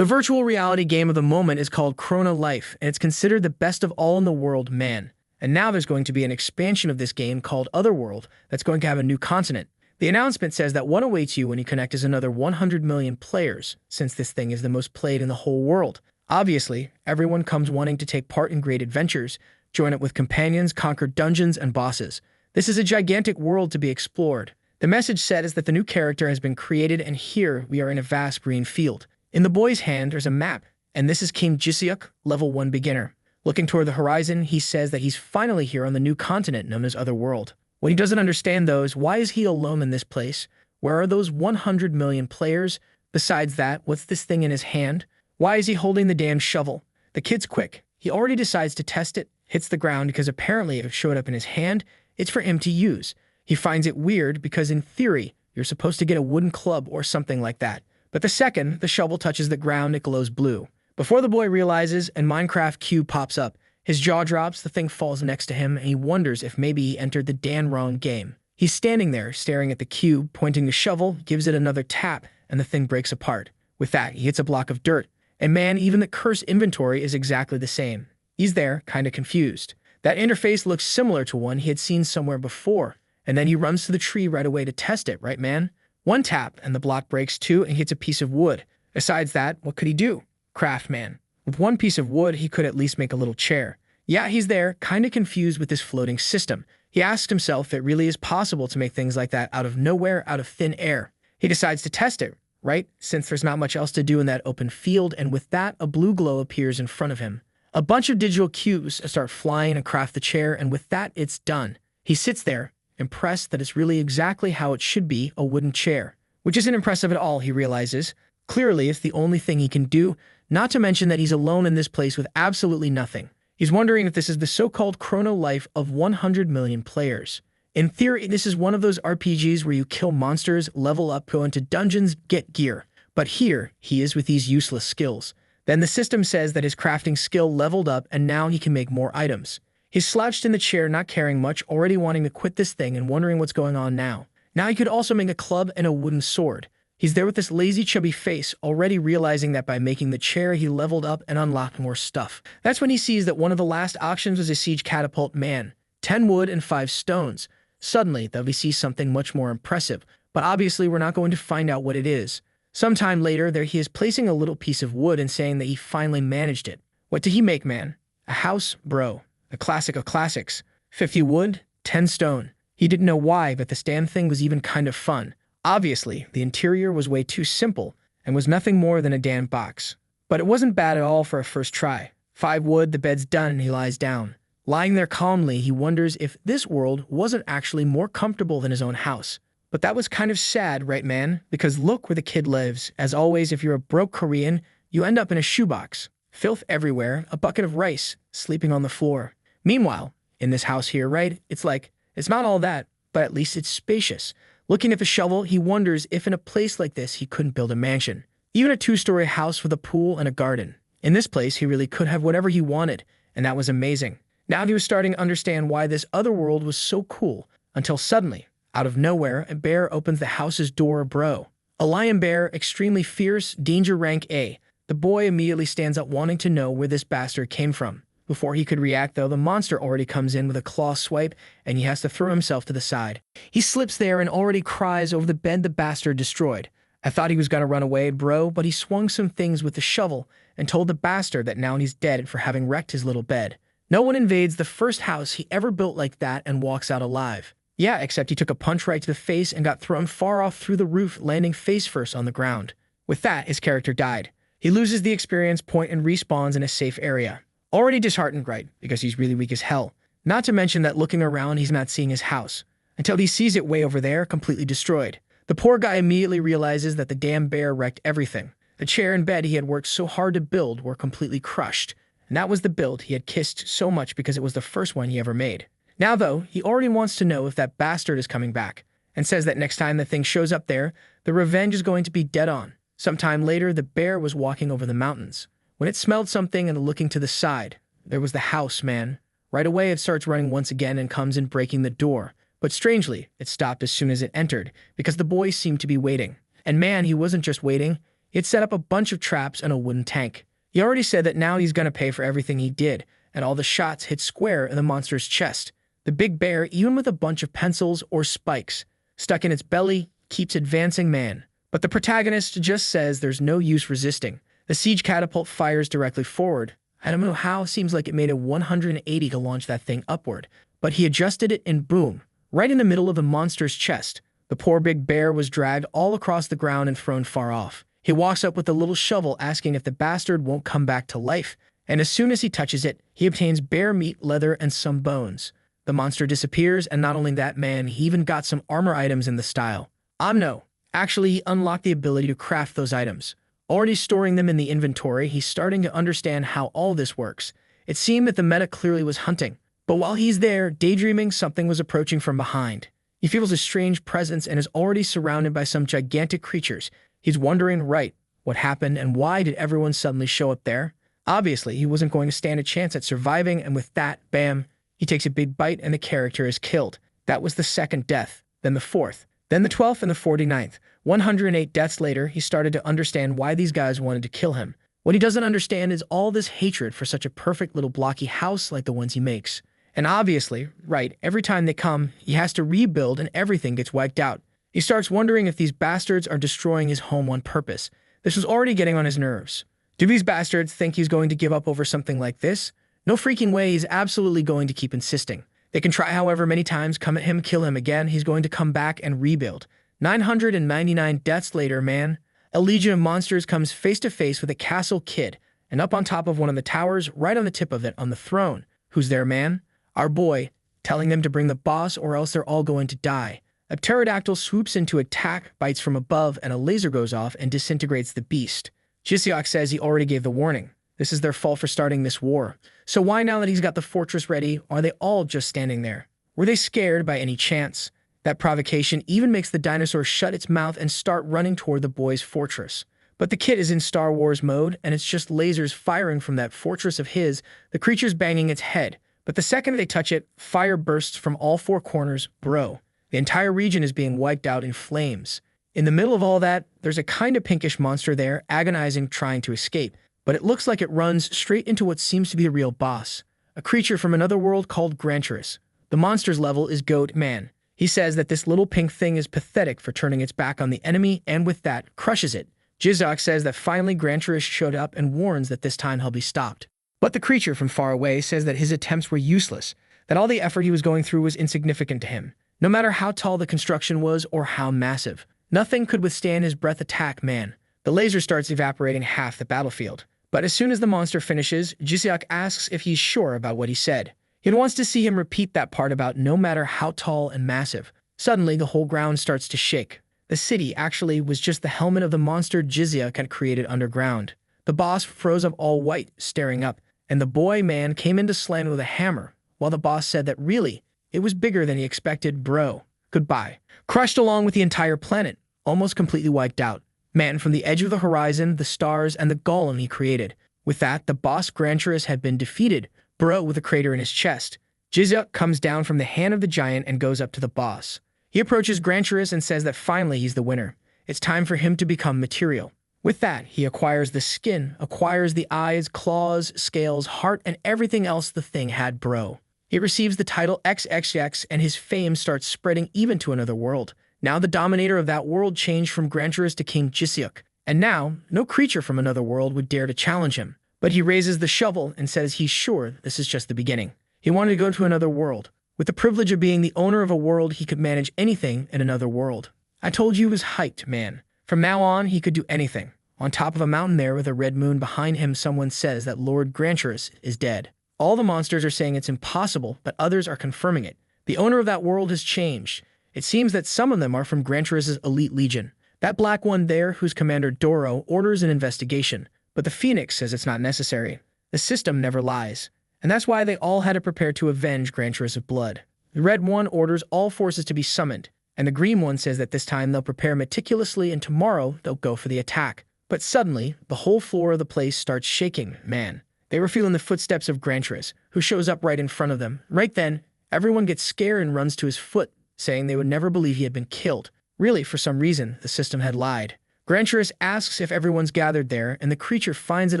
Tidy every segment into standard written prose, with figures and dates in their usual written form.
The virtual reality game of the moment is called Chrono Life, and it's considered the best of all in the world, man. And now there's going to be an expansion of this game called Otherworld that's going to have a new continent. The announcement says that what awaits you when you connect is another 100 million players, since this thing is the most played in the whole world. Obviously, everyone comes wanting to take part in great adventures, join up with companions, conquer dungeons and bosses. This is a gigantic world to be explored. The message said is that the new character has been created, and here we are in a vast green field. In the boy's hand, there's a map, and this is King Jisiuk, level 1 beginner. Looking toward the horizon, he says that he's finally here on the new continent known as Otherworld. What he doesn't understand, though, is why is he alone in this place? Where are those 100 million players? Besides that, what's this thing in his hand? Why is he holding the damn shovel? The kid's quick. He already decides to test it, hits the ground because apparently if it showed up in his hand, it's for him to use. He finds it weird because in theory, you're supposed to get a wooden club or something like that. But the second the shovel touches the ground, it glows blue. Before the boy realizes, and Minecraft cube pops up, his jaw drops, the thing falls next to him, and he wonders if maybe he entered the damn wrong game. He's standing there, staring at the cube, pointing the shovel, gives it another tap, and the thing breaks apart. With that, he hits a block of dirt. And man, even the cursed inventory is exactly the same. He's there, kinda confused. That interface looks similar to one he had seen somewhere before, and then he runs to the tree right away to test it, right man? One tap, and the block breaks too, and hits a piece of wood. Besides that, what could he do? Craft man. With one piece of wood, he could at least make a little chair. Yeah, he's there, kinda confused with this floating system. He asks himself if it really is possible to make things like that out of nowhere, out of thin air. He decides to test it, right? Since there's not much else to do in that open field, and with that, a blue glow appears in front of him. A bunch of digital cubes start flying and craft the chair, and with that, it's done. He sits there, impressed that it's really exactly how it should be, a wooden chair. Which isn't impressive at all, he realizes. Clearly, it's the only thing he can do, not to mention that he's alone in this place with absolutely nothing. He's wondering if this is the so-called Chrono Life of 100 million players. In theory, this is one of those RPGs where you kill monsters, level up, go into dungeons, get gear. But here, he is with these useless skills. Then the system says that his crafting skill leveled up and now he can make more items. He's slouched in the chair, not caring much, already wanting to quit this thing and wondering what's going on now. Now he could also make a club and a wooden sword. He's there with this lazy, chubby face, already realizing that by making the chair, he leveled up and unlocked more stuff. That's when he sees that one of the last auctions was a siege catapult man. 10 wood and 5 stones. Suddenly, though, he sees something much more impressive, but obviously we're not going to find out what it is. Sometime later, there he is placing a little piece of wood and saying that he finally managed it. What did he make, man? A house, bro. A classic of classics. 50 wood, 10 stone. He didn't know why, but this damn thing was even kind of fun. Obviously, the interior was way too simple and was nothing more than a damn box. But it wasn't bad at all for a first try. 5 wood, the bed's done, and he lies down. Lying there calmly, he wonders if this world wasn't actually more comfortable than his own house. But that was kind of sad, right man? Because look where the kid lives. As always, if you're a broke Korean, you end up in a shoebox. Filth everywhere, a bucket of rice, sleeping on the floor. Meanwhile, in this house here, right, it's not all that, but at least it's spacious. Looking at the shovel, he wonders if in a place like this he couldn't build a mansion. Even a 2-story house with a pool and a garden. In this place, he really could have whatever he wanted, and that was amazing. Now he was starting to understand why this other world was so cool, until suddenly, out of nowhere, a bear opens the house's door, bro. A lion bear, extremely fierce, danger rank A. The boy immediately stands up wanting to know where this bastard came from. Before he could react, though, the monster already comes in with a claw swipe, and he has to throw himself to the side. He slips there and already cries over the bed the bastard destroyed. I thought he was gonna run away, bro, but he swung some things with the shovel and told the bastard that now he's dead for having wrecked his little bed. No one invades the first house he ever built like that and walks out alive. Yeah, except he took a punch right to the face and got thrown far off through the roof, landing face first on the ground. With that, his character died. He loses the experience point and respawns in a safe area. Already disheartened, right, because he's really weak as hell. Not to mention that looking around, he's not seeing his house. Until he sees it way over there, completely destroyed. The poor guy immediately realizes that the damn bear wrecked everything. The chair and bed he had worked so hard to build were completely crushed. And that was the build he had kissed so much because it was the first one he ever made. Now, though, he already wants to know if that bastard is coming back, and says that next time the thing shows up there, the revenge is going to be dead on. Sometime later, the bear was walking over the mountains. When it smelled something and looking to the side, there was the house, man. Right away, it starts running once again and comes in breaking the door. But strangely, it stopped as soon as it entered, because the boy seemed to be waiting. And man, he wasn't just waiting, He had set up a bunch of traps and a wooden tank. He already said that now he's gonna pay for everything he did, and all the shots hit square in the monster's chest. The big bear, even with a bunch of pencils or spikes stuck in its belly, keeps advancing man. But the protagonist just says there's no use resisting. The siege catapult fires directly forward. I don't know how, seems like it made a 180 to launch that thing upward. But he adjusted it and boom, right in the middle of the monster's chest. The poor big bear was dragged all across the ground and thrown far off. He walks up with a little shovel asking if the bastard won't come back to life. And as soon as he touches it, he obtains bear meat, leather, and some bones. The monster disappears, and not only that, man, he even got some armor items in the style. No. Actually, he unlocked the ability to craft those items. Already storing them in the inventory, he's starting to understand how all this works. It seemed that the meta clearly was hunting. But while he's there, daydreaming, something was approaching from behind. He feels a strange presence and is already surrounded by some gigantic creatures. He's wondering, right, what happened and why did everyone suddenly show up there? Obviously, he wasn't going to stand a chance at surviving, and with that, bam, he takes a big bite and the character is killed. That was the second death, then the fourth, then the 12th and the 49th. 108 deaths later, he started to understand why these guys wanted to kill him. What he doesn't understand is all this hatred for such a perfect little blocky house like the ones he makes. And obviously, right, every time they come, he has to rebuild and everything gets wiped out. He starts wondering if these bastards are destroying his home on purpose. This was already getting on his nerves. Do these bastards think he's going to give up over something like this? No freaking way, he's absolutely going to keep insisting. They can try however many times, come at him, kill him again, he's going to come back and rebuild. 999 deaths later, man, a legion of monsters comes face to face with a castle kid, and up on top of one of the towers, right on the tip of it, on the throne. Who's there, man? Our boy, telling them to bring the boss or else they're all going to die. A pterodactyl swoops in to attack, bites from above, and a laser goes off and disintegrates the beast. Jisiok says he already gave the warning. This is their fault for starting this war. So why, now that he's got the fortress ready, are they all just standing there? Were they scared by any chance? That provocation even makes the dinosaur shut its mouth and start running toward the boy's fortress. But the kid is in Star Wars mode, and it's just lasers firing from that fortress of his, the creature's banging its head. But the second they touch it, fire bursts from all four corners. Bro, the entire region is being wiped out in flames. In the middle of all that, there's a kind of pinkish monster there, agonizing, trying to escape. But it looks like it runs straight into what seems to be a real boss. A creature from another world called Granturus. The monster's level is Goat Man. He says that this little pink thing is pathetic for turning its back on the enemy, and with that, crushes it. Jizok says that finally Granturus showed up and warns that this time he'll be stopped. But the creature from far away says that his attempts were useless, that all the effort he was going through was insignificant to him. No matter how tall the construction was or how massive, nothing could withstand his breath attack, man. The laser starts evaporating half the battlefield. But as soon as the monster finishes, Jisiok asks if he's sure about what he said. He wants to see him repeat that part about no matter how tall and massive. Suddenly, the whole ground starts to shake. The city actually was just the helmet of the monster Jisiok had created underground. The boss froze up all white, staring up, and the boy man came in to slam with a hammer, while the boss said that really, it was bigger than he expected. Bro, goodbye. Crushed along with the entire planet, almost completely wiped out. Man, from the edge of the horizon, the stars, and the golem he created. With that, the boss Granturus had been defeated, bro with a crater in his chest. Jizuk comes down from the hand of the giant and goes up to the boss. He approaches Granturus and says that finally he's the winner. It's time for him to become material. With that, he acquires the skin, acquires the eyes, claws, scales, heart, and everything else the thing had, bro. He receives the title XXX, and his fame starts spreading even to another world. Now the dominator of that world changed from Granturus to King Jisiok, and now no creature from another world would dare to challenge him. But he raises the shovel and says he's sure this is just the beginning. He wanted to go to another world. With the privilege of being the owner of a world, he could manage anything in another world. I told you he was hyped, man. From now on, he could do anything. On top of a mountain there with a red moon behind him, someone says that Lord Granturus is dead. All the monsters are saying it's impossible, but others are confirming it. The owner of that world has changed. It seems that some of them are from Granturus' elite legion. That black one there, whose commander Doro orders an investigation, but the Phoenix says it's not necessary. The system never lies, and that's why they all had to prepare to avenge Granturus' blood. The red one orders all forces to be summoned, and the green one says that this time they'll prepare meticulously and tomorrow they'll go for the attack. But suddenly, the whole floor of the place starts shaking, man. They were feeling the footsteps of Granturus, who shows up right in front of them. Right then, everyone gets scared and runs to his foot, saying they would never believe he had been killed. Really, for some reason, the system had lied. Granturus asks if everyone's gathered there, and the creature finds it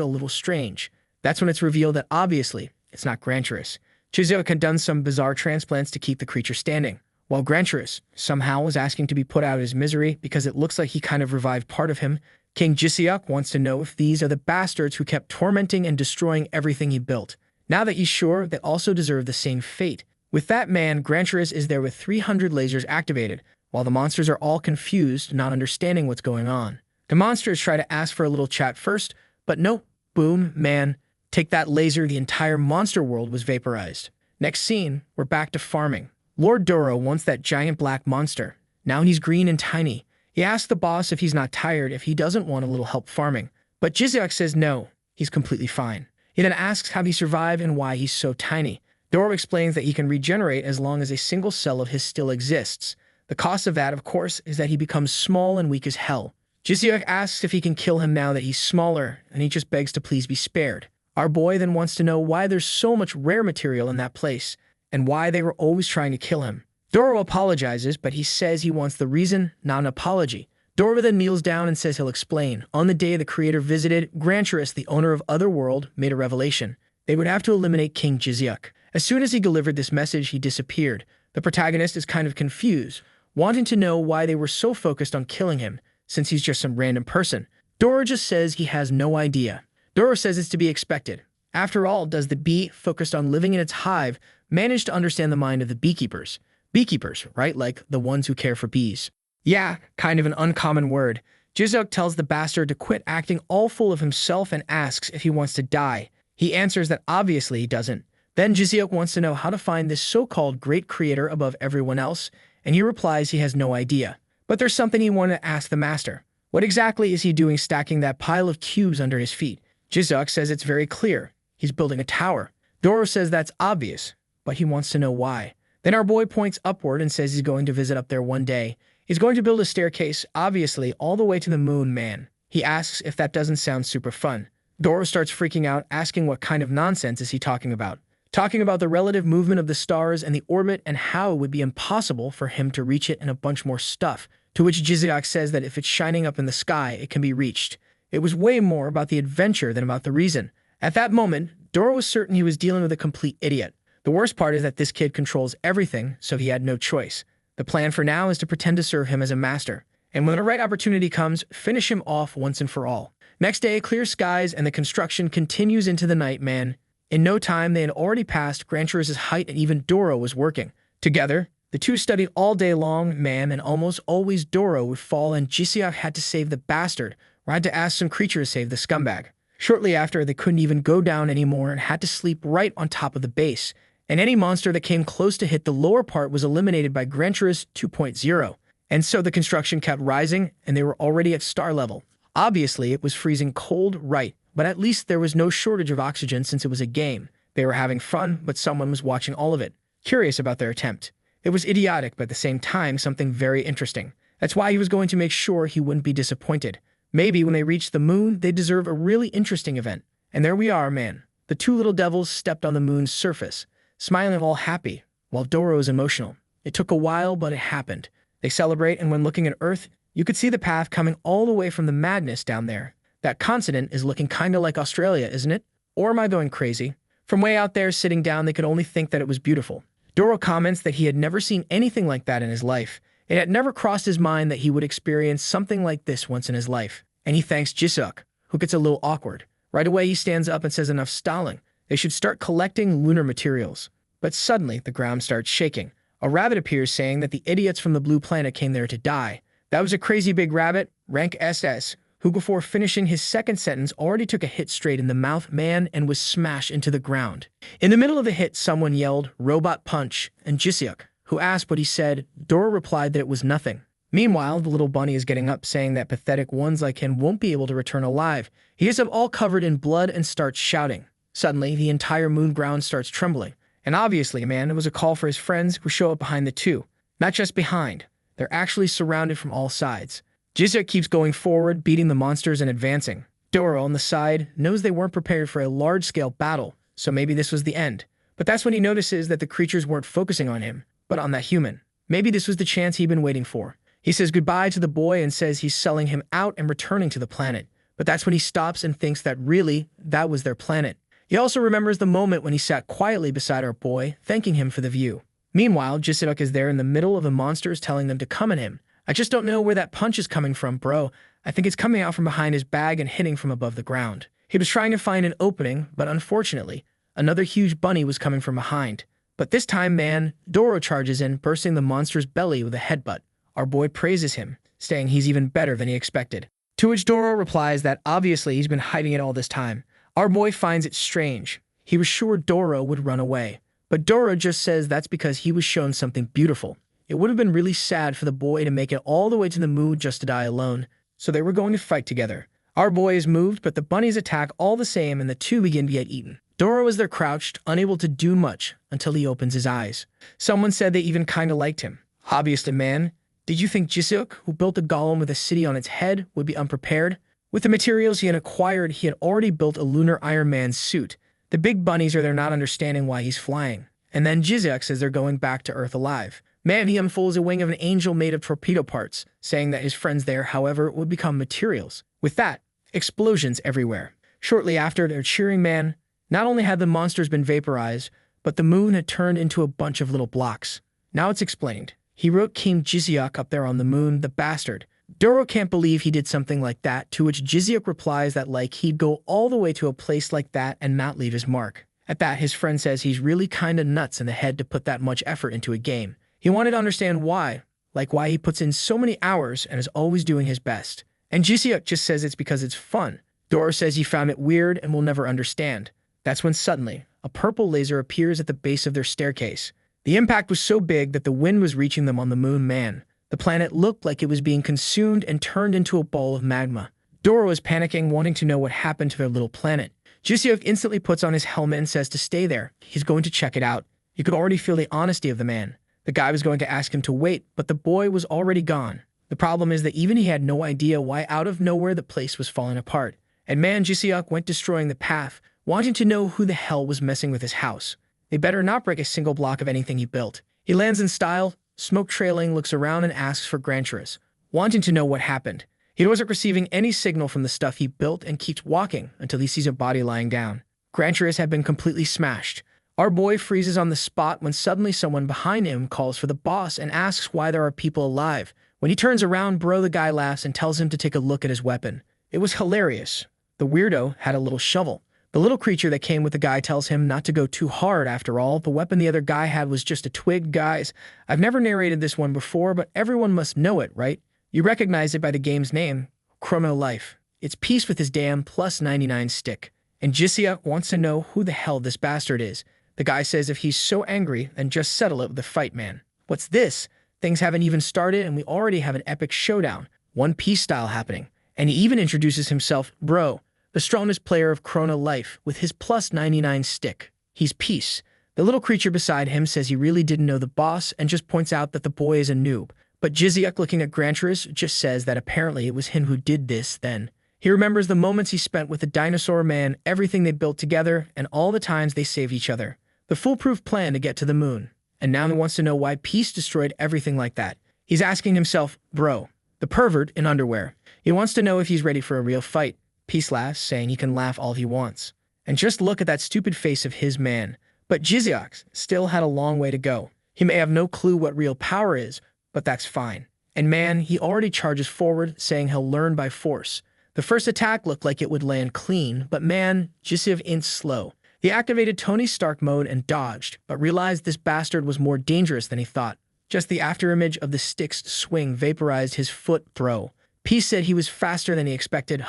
a little strange. That's when it's revealed that obviously, it's not Granturus. Jiseok had done some bizarre transplants to keep the creature standing, while Granturus somehow was asking to be put out of his misery because it looks like he kind of revived part of him. King Jiseok wants to know if these are the bastards who kept tormenting and destroying everything he built. Now that he's sure, they also deserve the same fate. With that man, Granturus is there with 300 lasers activated, while the monsters are all confused, not understanding what's going on. The monsters try to ask for a little chat first, but no. Boom, man. Take that laser, the entire monster world was vaporized. Next scene, we're back to farming. Lord Doro wants that giant black monster. Now he's green and tiny. He asks the boss if he's not tired, if he doesn't want a little help farming. But Jiseok says no, he's completely fine. He then asks how he survived and why he's so tiny. Doro explains that he can regenerate as long as a single cell of his still exists. The cost of that, of course, is that he becomes small and weak as hell. Jiseok asks if he can kill him now that he's smaller, and he just begs to please be spared. Our boy then wants to know why there's so much rare material in that place, and why they were always trying to kill him. Doro apologizes, but he says he wants the reason, not an apology. Doro then kneels down and says he'll explain. On the day the creator visited, Granturus, the owner of Otherworld, made a revelation. They would have to eliminate King Jiseok. As soon as he delivered this message, he disappeared. The protagonist is kind of confused, wanting to know why they were so focused on killing him, since he's just some random person. Doro just says he has no idea. Doro says it's to be expected. After all, does the bee, focused on living in its hive, manage to understand the mind of the beekeepers? Beekeepers, right? Like the ones who care for bees. Yeah, kind of an uncommon word. Jiseok tells the bastard to quit acting all full of himself and asks if he wants to die. He answers that obviously he doesn't. Then Jiseok wants to know how to find this so-called great creator above everyone else, and he replies he has no idea. But there's something he wanted to ask the master. What exactly is he doing stacking that pile of cubes under his feet? Jiseok says it's very clear. He's building a tower. Doro says that's obvious, but he wants to know why. Then our boy points upward and says he's going to visit up there one day. He's going to build a staircase, obviously, all the way to the moon, man. He asks if that doesn't sound super fun. Doro starts freaking out, asking what kind of nonsense is he talking about. Talking about the relative movement of the stars and the orbit and how it would be impossible for him to reach it and a bunch more stuff. To which Jiseok says that if it's shining up in the sky, it can be reached. It was way more about the adventure than about the reason. At that moment, Doro was certain he was dealing with a complete idiot. The worst part is that this kid controls everything, so he had no choice. The plan for now is to pretend to serve him as a master, and when the right opportunity comes, finish him off once and for all. Next day, clear skies, and the construction continues into the night, man. In no time, they had already passed Granturus' height, and even Doro was working. Together, the two studied all day long, man, and almost always Doro would fall, and Jiseok had to save the bastard, or had to ask some creature to save the scumbag. Shortly after, they couldn't even go down anymore and had to sleep right on top of the base, and any monster that came close to hit the lower part was eliminated by Granturus 2.0. And so the construction kept rising, and they were already at star level. Obviously, it was freezing cold, right, but at least there was no shortage of oxygen since it was a game. They were having fun, but someone was watching all of it, curious about their attempt. It was idiotic, but at the same time, something very interesting. That's why he was going to make sure he wouldn't be disappointed. Maybe when they reached the moon, they deserve a really interesting event. And there we are, man. The two little devils stepped on the moon's surface, smiling all happy, while Doro is emotional. It took a while, but it happened. They celebrate, and when looking at Earth, you could see the path coming all the way from the madness down there. That continent is looking kinda like Australia, isn't it? Or am I going crazy? From way out there sitting down, they could only think that it was beautiful. Doro comments that he had never seen anything like that in his life. It had never crossed his mind that he would experience something like this once in his life. And he thanks Jiseok, who gets a little awkward. Right away, he stands up and says enough stalling. They should start collecting lunar materials. But suddenly, the ground starts shaking. A rabbit appears saying that the idiots from the blue planet came there to die. That was a crazy big rabbit, rank SS, who before finishing his second sentence already took a hit straight in the mouth, man, and was smashed into the ground. In the middle of the hit, someone yelled, "Robot punch," and Jiseok, who asked what he said, Doro replied that it was nothing. Meanwhile, the little bunny is getting up, saying that pathetic ones like him won't be able to return alive. He is all covered in blood and starts shouting. Suddenly, the entire moon ground starts trembling. And obviously, man, it was a call for his friends who show up behind the two. Not just behind. They're actually surrounded from all sides. Jiseok keeps going forward, beating the monsters and advancing. Doro, on the side, knows they weren't prepared for a large-scale battle, so maybe this was the end. But that's when he notices that the creatures weren't focusing on him, but on that human. Maybe this was the chance he'd been waiting for. He says goodbye to the boy and says he's selling him out and returning to the planet. But that's when he stops and thinks that really, that was their planet. He also remembers the moment when he sat quietly beside our boy, thanking him for the view. Meanwhile, Jisuk is there in the middle of the monsters telling them to come at him. I just don't know where that punch is coming from, bro. I think it's coming out from behind his bag and hitting from above the ground. He was trying to find an opening, but unfortunately, another huge bunny was coming from behind. But this time, man, Doro charges in, bursting the monster's belly with a headbutt. Our boy praises him, saying he's even better than he expected. To which Doro replies that obviously he's been hiding it all this time. Our boy finds it strange. He was sure Doro would run away. But Doro just says that's because he was shown something beautiful. It would have been really sad for the boy to make it all the way to the moon just to die alone, so they were going to fight together. Our boy is moved, but the bunnies attack all the same and the two begin to get eaten. Doro is there crouched, unable to do much, until he opens his eyes. Someone said they even kinda liked him. Obviously, man. Did you think Jisuk, who built a golem with a city on its head, would be unprepared? With the materials he had acquired, he had already built a lunar Iron Man suit. The big bunnies are there not understanding why he's flying. And then Jisuk says they're going back to Earth alive. Man, he unfolds a wing of an angel made of torpedo parts, saying that his friends there, however, would become materials. With that, explosions everywhere. Shortly after, they're cheering man. Not only had the monsters been vaporized, but the moon had turned into a bunch of little blocks. Now it's explained. He wrote King Jisuk up there on the moon, the bastard. Doro can't believe he did something like that, to which Jisuk replies that like he'd go all the way to a place like that and not leave his mark. At that, his friend says he's really kinda nuts in the head to put that much effort into a game. He wanted to understand why, like why he puts in so many hours and is always doing his best. And Jisuk just says it's because it's fun. Doro says he found it weird and will never understand. That's when suddenly, a purple laser appears at the base of their staircase. The impact was so big that the wind was reaching them on the moon, man. The planet looked like it was being consumed and turned into a ball of magma. Doro is panicking, wanting to know what happened to their little planet. Jisuk instantly puts on his helmet and says to stay there. He's going to check it out. You could already feel the honesty of the man. The guy was going to ask him to wait, but the boy was already gone. The problem is that even he had no idea why out of nowhere the place was falling apart. And man, Jisuk went destroying the path, wanting to know who the hell was messing with his house. They better not break a single block of anything he built. He lands in style, smoke trailing, looks around and asks for Granturus, wanting to know what happened. He wasn't receiving any signal from the stuff he built and keeps walking until he sees a body lying down. Granturus had been completely smashed. Our boy freezes on the spot when suddenly someone behind him calls for the boss and asks why there are people alive. When he turns around, bro, the guy laughs and tells him to take a look at his weapon. It was hilarious. The weirdo had a little shovel. The little creature that came with the guy tells him not to go too hard after all. The weapon the other guy had was just a twig. Guys, I've never narrated this one before, but everyone must know it, right? You recognize it by the game's name, Chrono Life. It's Peace with his damn plus 99 stick. And Jisuk wants to know who the hell this bastard is. The guy says if he's so angry, then just settle it with the fight, man. What's this? Things haven't even started and we already have an epic showdown, One Piece style happening. And he even introduces himself, bro, the strongest player of Chrono Life, with his plus 99 stick. He's Peace. The little creature beside him says he really didn't know the boss and just points out that the boy is a noob. But Jisuk, looking at Granturus, just says that apparently it was him who did this then. He remembers the moments he spent with the dinosaur man, everything they built together, and all the times they saved each other. The foolproof plan to get to the moon. And now he wants to know why Peace destroyed everything like that. He's asking himself, bro, the pervert in underwear. He wants to know if he's ready for a real fight. Peace laughs, saying he can laugh all he wants. And just look at that stupid face of his, man. But Jisuk still had a long way to go. He may have no clue what real power is, but that's fine. And man, he already charges forward, saying he'll learn by force. The first attack looked like it would land clean, but man, Jisuk ain't slow. He activated Tony Stark mode and dodged, but realized this bastard was more dangerous than he thought. Just the afterimage of the stick's swing vaporized his foot throw. Peace said he was faster than he expected,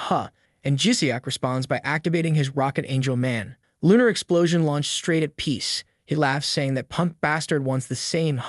and Jisuk responds by activating his Rocket Angel Man. Lunar explosion launched straight at Peace. He laughs, saying that punk bastard wants the same,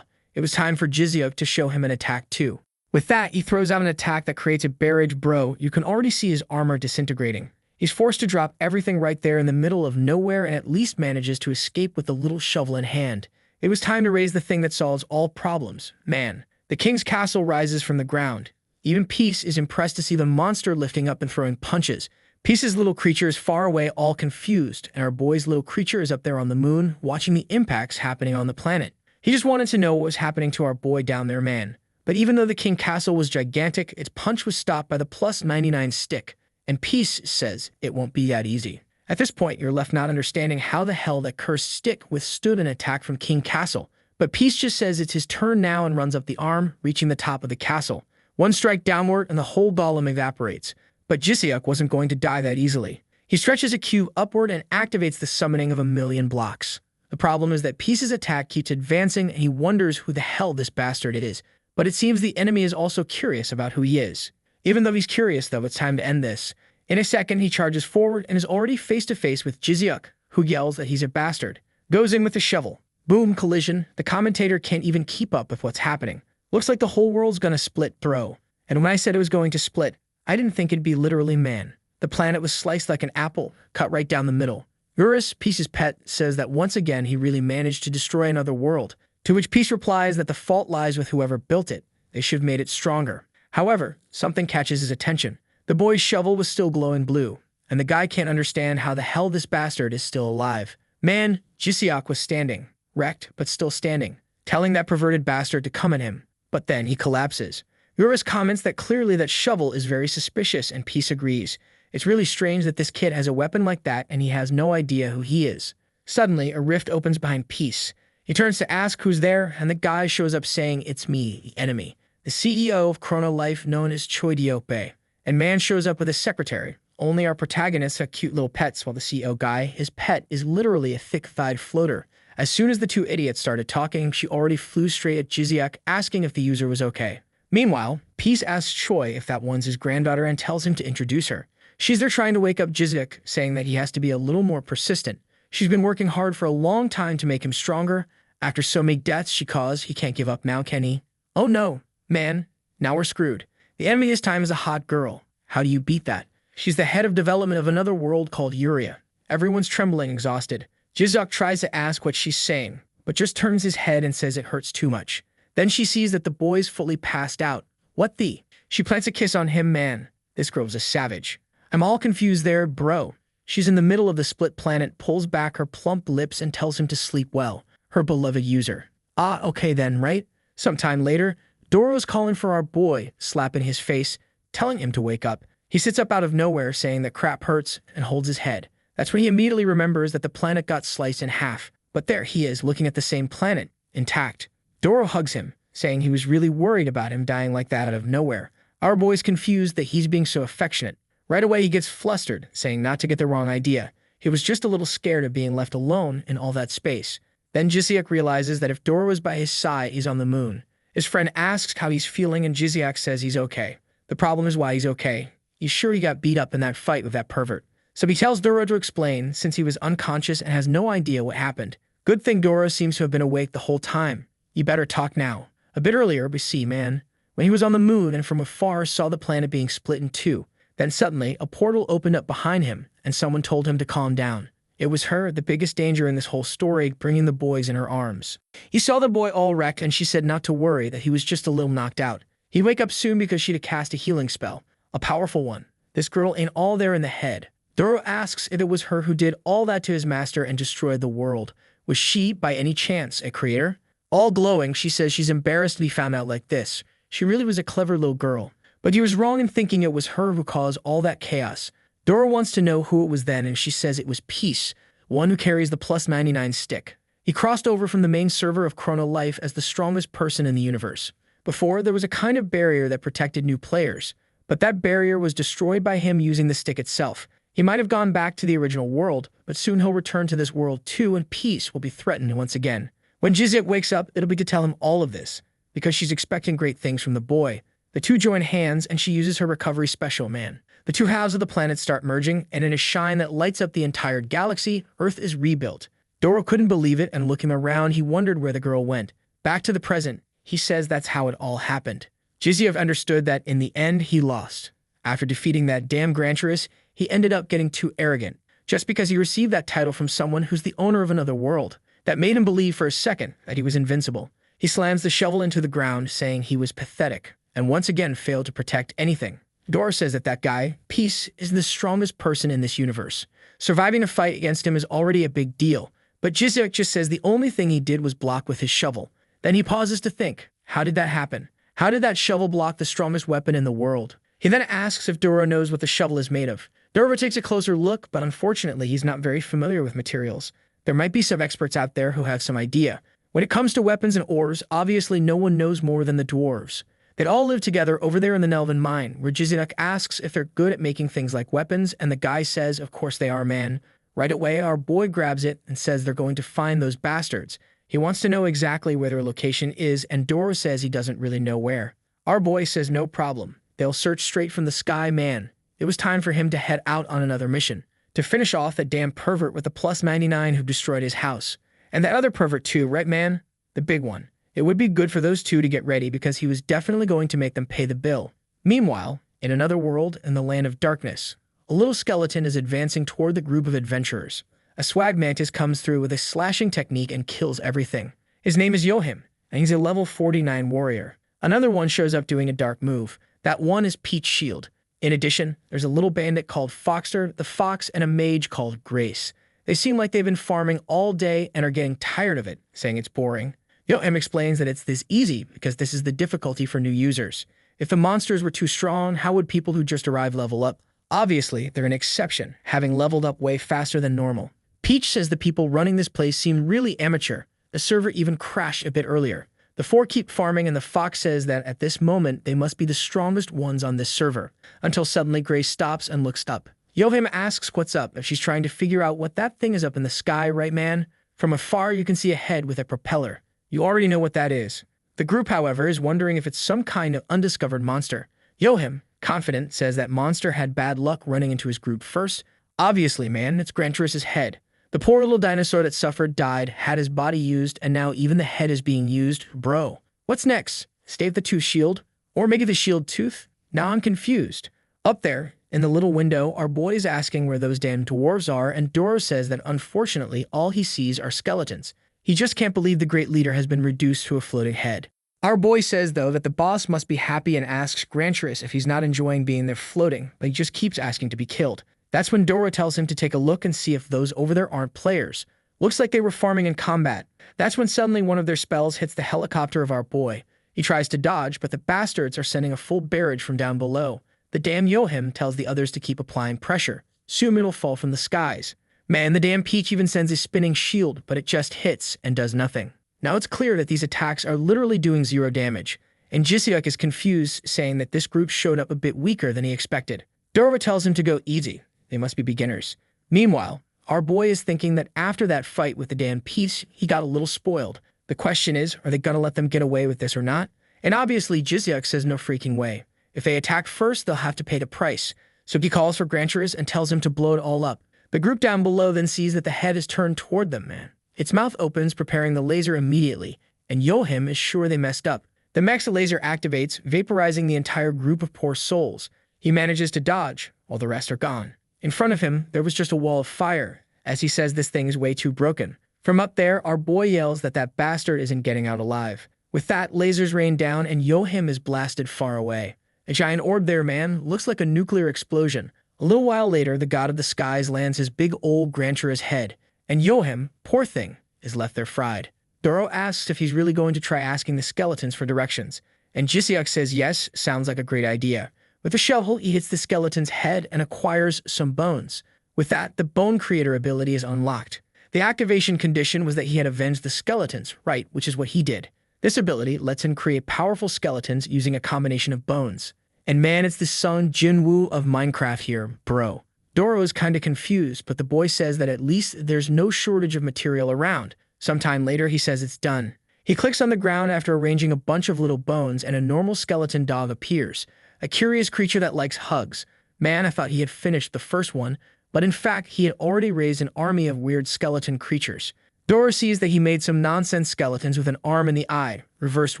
It was time for Jisuk to show him an attack too. With that, he throws out an attack that creates a barrage, bro. You can already see his armor disintegrating. He's forced to drop everything right there in the middle of nowhere and at least manages to escape with the little shovel in hand. It was time to raise the thing that solves all problems. Man, the king's castle rises from the ground. Even Peace is impressed to see the monster lifting up and throwing punches. Peace's little creature is far away, all confused, and our boy's little creature is up there on the moon, watching the impacts happening on the planet. He just wanted to know what was happening to our boy down there, man. But even though the king castle was gigantic, its punch was stopped by the plus 99 stick, and Peace says it won't be that easy. At this point, you're left not understanding how the hell that cursed stick withstood an attack from King Castle. But Peace just says it's his turn now and runs up the arm, reaching the top of the castle. One strike downward and the whole golem evaporates. But Jisiuk wasn't going to die that easily. He stretches a cube upward and activates the summoning of 1,000,000 blocks. The problem is that Peace's attack keeps advancing and he wonders who the hell this bastard it is. But it seems the enemy is also curious about who he is. Even though he's curious though, it's time to end this. In a second, he charges forward and is already face to face with Jisiuk, who yells that he's a bastard. Goes in with the shovel. Boom, collision. The commentator can't even keep up with what's happening. Looks like the whole world's gonna split throw. And when I said it was going to split, I didn't think it'd be literally man. The planet was sliced like an apple, cut right down the middle. Urus, Peace's pet, says that once again he really managed to destroy another world, to which Peace replies that the fault lies with whoever built it. They should have made it stronger. However, something catches his attention. The boy's shovel was still glowing blue, and the guy can't understand how the hell this bastard is still alive. Man, Jisiuk was standing, wrecked but still standing, telling that perverted bastard to come at him. But then he collapses. Urus comments that clearly that shovel is very suspicious, and Peace agrees. It's really strange that this kid has a weapon like that and he has no idea who he is. Suddenly, a rift opens behind Peace. He turns to ask who's there, and the guy shows up saying, "It's me, the enemy, the CEO of Chrono Life known as Choi Diope." And man shows up with his secretary. Only our protagonists are cute little pets, while the CEO guy, his pet, is literally a thick-thighed floater. As soon as the two idiots started talking, she already flew straight at Jisiuk, asking if the user was okay. Meanwhile, Peace asks Choi if that one's his granddaughter and tells him to introduce her. She's there trying to wake up Jisiuk, saying that he has to be a little more persistent. She's been working hard for a long time to make him stronger. After so many deaths she caused, he can't give up now, can he? Oh no, man, now we're screwed. The enemy this time is a hot girl. How do you beat that? She's the head of development of another world called Uria. Everyone's trembling, exhausted. Jisiuk tries to ask what she's saying, but just turns his head and says it hurts too much. Then she sees that the boy's fully passed out. What the? She plants a kiss on him, man. This girl's a savage. I'm all confused there, bro. She's in the middle of the split planet, pulls back her plump lips and tells him to sleep well. Her beloved user. Ah, okay then, right? Sometime later, Doro's calling for our boy, slapping his face, telling him to wake up. He sits up out of nowhere, saying that crap hurts, and holds his head. That's when he immediately remembers that the planet got sliced in half. But there he is, looking at the same planet, intact. Doro hugs him, saying he was really worried about him dying like that out of nowhere. Our boy's confused that he's being so affectionate. Right away he gets flustered, saying not to get the wrong idea. He was just a little scared of being left alone in all that space. Then Jisiuk realizes that if Doro was by his side, he's on the moon. His friend asks how he's feeling and Jisiuk says he's okay. The problem is why he's okay. He's sure he got beat up in that fight with that pervert. So he tells Doro to explain, since he was unconscious and has no idea what happened. Good thing Doro seems to have been awake the whole time. You better talk now. A bit earlier, we see, man, when he was on the moon and from afar saw the planet being split in two. Then suddenly, a portal opened up behind him, and someone told him to calm down. It was her, the biggest danger in this whole story, bringing the boys in her arms. He saw the boy all wrecked, and she said not to worry, that he was just a little knocked out. He'd wake up soon because she'd have cast a healing spell. A powerful one. This girl ain't all there in the head. Doro asks if it was her who did all that to his master and destroyed the world. Was she, by any chance, a creator? All glowing, she says she's embarrassed to be found out like this. She really was a clever little girl. But he was wrong in thinking it was her who caused all that chaos. Doro wants to know who it was then, and she says it was Peace, one who carries the plus 99 stick. He crossed over from the main server of Chrono Life as the strongest person in the universe. Before, there was a kind of barrier that protected new players, but that barrier was destroyed by him using the stick itself. He might have gone back to the original world, but soon he'll return to this world too, and Peace will be threatened once again. When Jisiuk wakes up, it'll be to tell him all of this, because she's expecting great things from the boy. The two join hands, and she uses her recovery special, man. The two halves of the planet start merging, and in a shine that lights up the entire galaxy, Earth is rebuilt. Doro couldn't believe it, and looking around, he wondered where the girl went. Back to the present, he says that's how it all happened. Jisiuk understood that in the end, he lost. After defeating that damn Granturus, he ended up getting too arrogant, just because he received that title from someone who's the owner of another world. That made him believe for a second that he was invincible. He slams the shovel into the ground, saying he was pathetic, and once again failed to protect anything. Doro says that guy, Peace, is the strongest person in this universe. Surviving a fight against him is already a big deal, but Jisiuk just says the only thing he did was block with his shovel. Then he pauses to think, how did that happen? How did that shovel block the strongest weapon in the world? He then asks if Doro knows what the shovel is made of. Doro takes a closer look, but unfortunately he's not very familiar with materials. There might be some experts out there who have some idea. When it comes to weapons and ores, obviously no one knows more than the dwarves. They'd all live together over there in the Nelvin mine, where Jizinuk asks if they're good at making things like weapons, and the guy says of course they are, man. Right away, our boy grabs it and says they're going to find those bastards. He wants to know exactly where their location is, and Doro says he doesn't really know where. Our boy says no problem. They'll search straight from the sky, man. It was time for him to head out on another mission, to finish off that damn pervert with the plus 99 who destroyed his house. And that other pervert too, right man? The big one. It would be good for those two to get ready because he was definitely going to make them pay the bill. Meanwhile, in another world, in the land of darkness, a little skeleton is advancing toward the group of adventurers. A swag mantis comes through with a slashing technique and kills everything. His name is Yohim, and he's a level 49 warrior. Another one shows up doing a dark move. That one is Peach Shield. In addition, there's a little bandit called Foxter, the Fox, and a mage called Grace. They seem like they've been farming all day and are getting tired of it, saying it's boring. Yohim explains that it's this easy because this is the difficulty for new users. If the monsters were too strong, how would people who just arrived level up? Obviously, they're an exception, having leveled up way faster than normal. Peach says the people running this place seem really amateur. The server even crashed a bit earlier. The four keep farming, and the Fox says that at this moment they must be the strongest ones on this server, until suddenly Grace stops and looks up. Yohim asks what's up, if she's trying to figure out what that thing is up in the sky, right man? From afar you can see a head with a propeller. You already know what that is. The group, however, is wondering if it's some kind of undiscovered monster. Yohim, confident, says that monster had bad luck running into his group first. Obviously, man, it's Granturus' head. The poor little dinosaur that suffered, died, had his body used, and now even the head is being used. Bro, what's next? Stave the tooth shield? Or maybe the shield tooth? Now I'm confused. Up there, in the little window, our boy is asking where those damn dwarves are, and Doro says that unfortunately all he sees are skeletons. He just can't believe the great leader has been reduced to a floating head. Our boy says, though, that the boss must be happy and asks Granturus if he's not enjoying being there floating, but he just keeps asking to be killed. That's when Doro tells him to take a look and see if those over there aren't players. Looks like they were farming in combat. That's when suddenly one of their spells hits the helicopter of our boy. He tries to dodge, but the bastards are sending a full barrage from down below. The damn Yohim tells the others to keep applying pressure. Soon it'll fall from the skies. Man, the damn Peach even sends a spinning shield, but it just hits and does nothing. Now it's clear that these attacks are literally doing 0 damage, and Jisyuk is confused, saying that this group showed up a bit weaker than he expected. Doro tells him to go easy. They must be beginners. Meanwhile, our boy is thinking that after that fight with the damn Peach, he got a little spoiled. The question is, are they gonna let them get away with this or not? And obviously, Jisyuk says no freaking way. If they attack first, they'll have to pay the price. So he calls for Granturus and tells him to blow it all up. The group down below then sees that the head is turned toward them, man. Its mouth opens, preparing the laser immediately, and Yohim is sure they messed up. The Max laser activates, vaporizing the entire group of poor souls. He manages to dodge, while the rest are gone. In front of him, there was just a wall of fire, as he says this thing is way too broken. From up there, our boy yells that that bastard isn't getting out alive. With that, lasers rain down and Yohim is blasted far away. A giant orb there, man, looks like a nuclear explosion. A little while later, the god of the skies lands his big old Granturus head, and Yohim, poor thing, is left there fried. Doro asks if he's really going to try asking the skeletons for directions, and Jisyuk says yes, sounds like a great idea. With a shovel, he hits the skeleton's head and acquires some bones. With that, the bone creator ability is unlocked. The activation condition was that he had avenged the skeletons, right, which is what he did. This ability lets him create powerful skeletons using a combination of bones. And man, it's the Sung Jinwoo of Minecraft here, bro. Doro is kinda confused, but the boy says that at least there's no shortage of material around. Sometime later, he says it's done. He clicks on the ground after arranging a bunch of little bones, and a normal skeleton dog appears. A curious creature that likes hugs. Man, I thought he had finished the first one, but in fact, he had already raised an army of weird skeleton creatures. Doro sees that he made some nonsense skeletons with an arm in the eye, reversed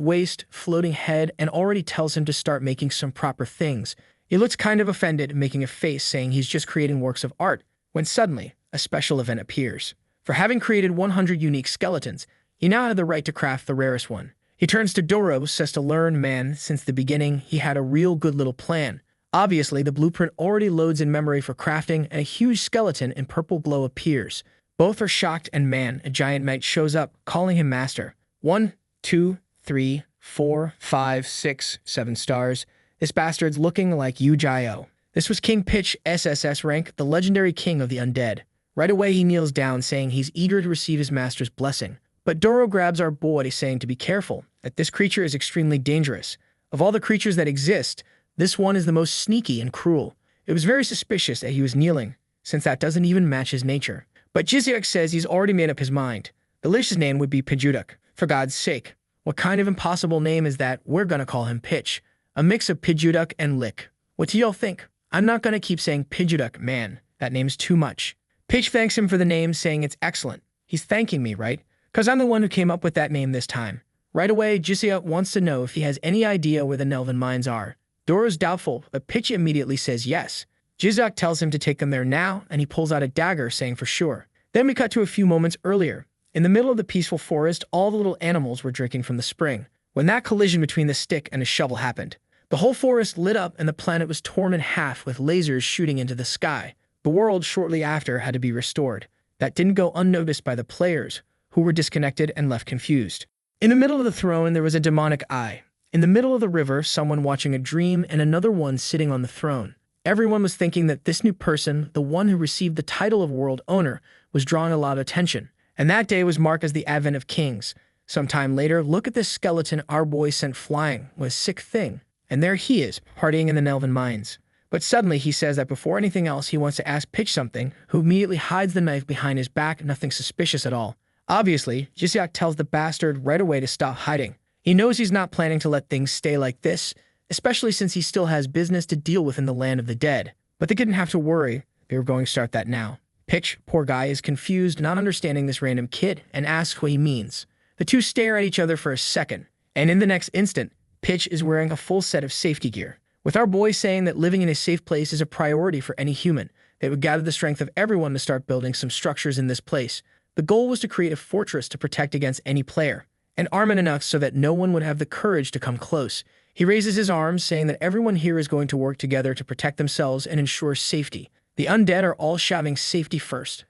waist, floating head, and already tells him to start making some proper things. He looks kind of offended, making a face saying he's just creating works of art, when suddenly, a special event appears. For having created 100 unique skeletons, he now had the right to craft the rarest one. He turns to Doro, says to learn, man, since the beginning, he had a real good little plan. Obviously, the blueprint already loads in memory for crafting, and a huge skeleton in purple glow appears. Both are shocked, and man, a giant mite shows up, calling him master. 1, 2, 3, 4, 5, 6, 7 stars. This bastard's looking like Yu Jio. This was King Pitch SSS rank, the legendary king of the undead. Right away he kneels down saying he's eager to receive his master's blessing. But Doro grabs our boy saying to be careful, that this creature is extremely dangerous. Of all the creatures that exist, this one is the most sneaky and cruel. It was very suspicious that he was kneeling, since that doesn't even match his nature. But Jizyuk says he's already made up his mind. The Lish's name would be Pidgeotto. For God's sake, what kind of impossible name is that? We're gonna call him Pitch. A mix of Pidgeotto and Lick. What do y'all think? I'm not gonna keep saying Pidgeotto, man. That name's too much. Pitch thanks him for the name, saying it's excellent. He's thanking me, right? Cause I'm the one who came up with that name this time. Right away, Jizyuk wants to know if he has any idea where the Nelvin mines are. Doro's doubtful, but Pitch immediately says yes. Jizyuk tells him to take them there now, and he pulls out a dagger, saying for sure. Then we cut to a few moments earlier. In the middle of the peaceful forest, all the little animals were drinking from the spring. When that collision between the stick and a shovel happened, the whole forest lit up and the planet was torn in half with lasers shooting into the sky. The world shortly after had to be restored. That didn't go unnoticed by the players, who were disconnected and left confused. In the middle of the throne, there was a demonic eye. In the middle of the river, someone watching a dream and another one sitting on the throne. Everyone was thinking that this new person, the one who received the title of world owner, was drawing a lot of attention. And that day was marked as the advent of kings. Sometime later, look at this skeleton our boy sent flying. What a sick thing. And there he is, partying in the Nelvin mines. But suddenly he says that before anything else, he wants to ask Pitch something, who immediately hides the knife behind his back, nothing suspicious at all. Obviously, Jizyuk tells the bastard right away to stop hiding. He knows he's not planning to let things stay like this, especially since he still has business to deal with in the land of the dead. But they didn't have to worry, they were going to start that now. Pitch, poor guy, is confused, not understanding this random kid, and asks what he means. The two stare at each other for a second, and in the next instant, Pitch is wearing a full set of safety gear. With our boy saying that living in a safe place is a priority for any human, they would gather the strength of everyone to start building some structures in this place. The goal was to create a fortress to protect against any player, and arm it enough so that no one would have the courage to come close. He raises his arms, saying that everyone here is going to work together to protect themselves and ensure safety. The undead are all shouting safety first,